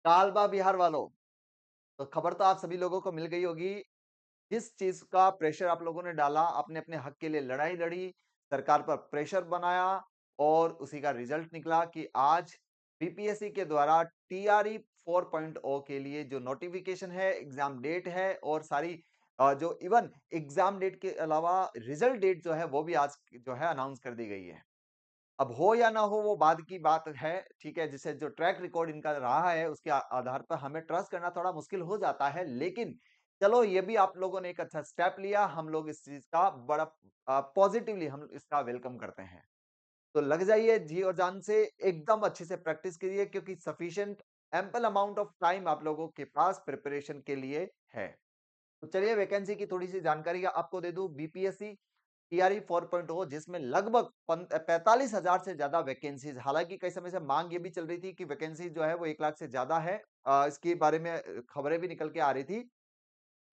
कालबा बिहार वालों, तो खबर तो आप सभी लोगों को मिल गई होगी। जिस चीज़ का प्रेशर आप लोगों ने डाला, आपने अपने हक के लिए लड़ाई लड़ी, सरकार पर प्रेशर बनाया और उसी का रिजल्ट निकला कि आज बीपीएससी के द्वारा टीआरई 4.0 के लिए जो नोटिफिकेशन है, एग्ज़ाम डेट है और सारी जो इवन एग्ज़ाम डेट के अलावा रिजल्ट डेट जो है, वो भी आज जो है अनाउंस कर दी गई है। अब हो या ना हो वो बाद की बात है, ठीक है? जिससे जो ट्रैक रिकॉर्ड इनका रहा है उसके आधार पर हमें ट्रस्ट करना थोड़ा मुश्किल हो जाता है। लेकिन चलो ये भी आप लोगों ने एक अच्छा स्टेप लिया, हम लोग इस चीज़ का बड़ा पॉजिटिवली हम इसका वेलकम करते हैं। तो लग जाइए जी और जान से एकदम अच्छे से प्रैक्टिस करिए क्योंकि sufficient ample amount of time आप लोगों के पास प्रिपरेशन के लिए है। तो चलिए वैकेंसी की थोड़ी-सी जानकारी आपको दे दूँ बीपीएससी टीआरई 4.0 जिसमें लगभग 45,000 से ज्यादा वैकेंसीज हालांकि कई समय से मांग ये भी चल रही थी कि वैकेंसी जो है वो 1 लाख से ज्यादा है इसके बारे में खबरें भी निकल के आ रही थी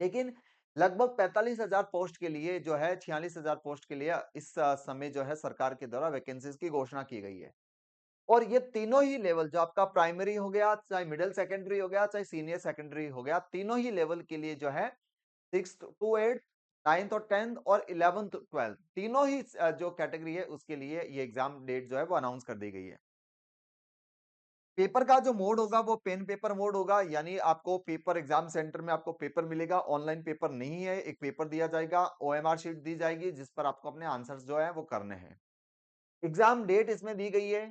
लेकिन लगभग 45,000 पोस्ट के लिए जो है 46,000 पोस्ट के लिए इस समय जो है सरकार के द्वारा वैकेंसीज की घोषणा की गई है और ये तीनों ही लेवल जो आपका प्राइमरी हो गया चाहे मिडिल सेकेंडरी हो गया चाहे सीनियर सेकेंडरी हो गया तीनों ही लेवल के लिए जो है 6th टू 8th 9th और 10th और 11th 12th तीनों ही जो कैटेगरी है उसके लिए ये एग्जाम डेट जो है वो अनाउंस कर दी गई है पेपर का जो मोड होगा वो पेन पेपर मोड होगा यानी आपको पेपर एग्जाम सेंटर में आपको पेपर मिलेगा ऑनलाइन पेपर नहीं है एक पेपर दिया जाएगा ओएमआर शीट दी जाएगी जिस पर आपको अपने आंसर्स जो है वो करने हैं एग्जाम डेट इसमें दी गई है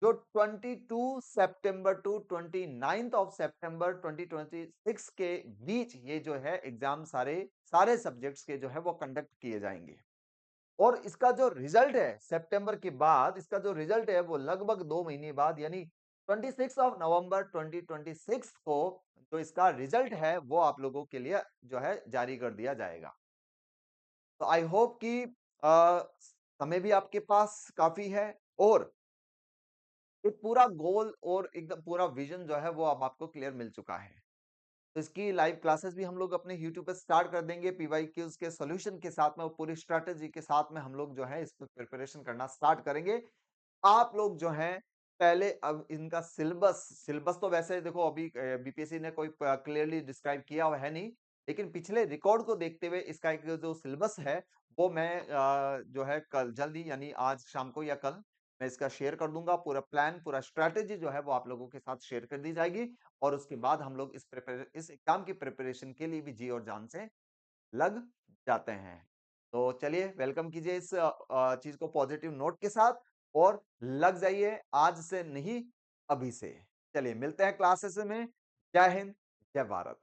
जो 22 सितंबर टू 29th ऑफ सितंबर 2026 के बीच ये जो है एग्जाम सारे सारे सब्जेक्ट्स के जो है वो कंडक्ट किए जाएंगे और इसका जो रिजल्ट है सितंबर के बाद इसका जो रिजल्ट है वो लगभग 2 महीने बाद यानी 26 ऑफ नवंबर 2026 को जो इसका रिजल्ट है वो आप लोगों के लिए जो है जारी कर दिया जाएगा तो आई होप कि समय भी आपके पास काफी है और एक पूरा गोल और एकदम पूरा विजन जो है वो अब आपको क्लियर मिल चुका है तो इसकी लाइव क्लासेस भी हम लोग अपने यूट्यूब पे स्टार्ट कर देंगे पीवाईक्यूज के सॉल्यूशन के साथ में और पूरी स्ट्रेटेजी के साथ में हम लोग जो है इस पे प्रिपरेशन करना स्टार्ट करेंगे आप लोग जो हैं पहले अब इनका सिलेबस सिलेबस तो वैसे देखो अभी बीपीएससी ने कोई क्लियरली डिस्क्राइब किया हुआ है नहीं लेकिन पिछले रिकॉर्ड को देखते हुए इसका एक जो सिलेबस है वो मैं जो है कल जल्दी यानी आज शाम को या कल मैं इसका शेयर कर दूंगा पूरा प्लान पूरा स्ट्रेटेजी जो है वो आप लोगों के साथ शेयर कर दी जाएगी और उसके बाद हम लोग इस एग्जाम की प्रिपरेशन के लिए भी जी और जान से लग जाते हैं तो चलिए वेलकम कीजिए इस चीज को पॉजिटिव नोट के साथ और लग जाइए आज से नहीं अभी से चलिए मिलते हैं क्लासेस में जय हिंद जय भारत